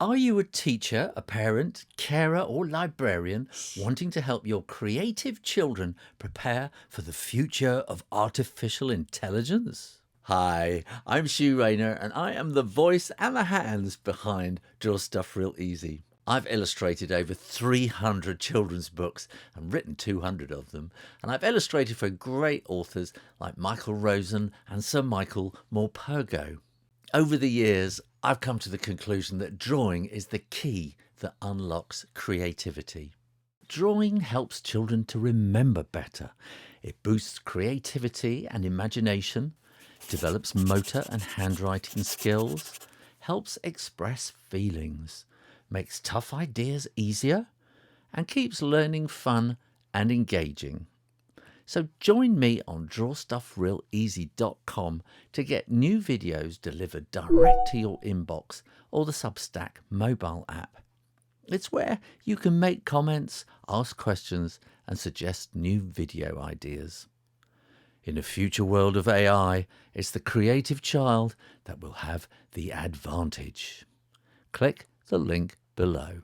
Are you a teacher, a parent, carer, or librarian wanting to help your creative children prepare for the future of artificial intelligence? Hi, I'm Stu Rayner, and I am the voice and the hands behind Draw Stuff Real Easy. I've illustrated over 300 children's books and written 200 of them, and I've illustrated for great authors like Michael Rosen and Sir Michael Morpurgo. Over the years, I've come to the conclusion that drawing is the key that unlocks creativity. Drawing helps children to remember better. It boosts creativity and imagination, develops motor and handwriting skills, helps express feelings, makes tough ideas easier, and keeps learning fun and engaging. So join me on drawstuffrealeasy.com to get new videos delivered direct to your inbox or the Substack mobile app. It's where you can make comments, ask questions, and suggest new video ideas. In a future world of AI, it's the creative child that will have the advantage. Click the link below.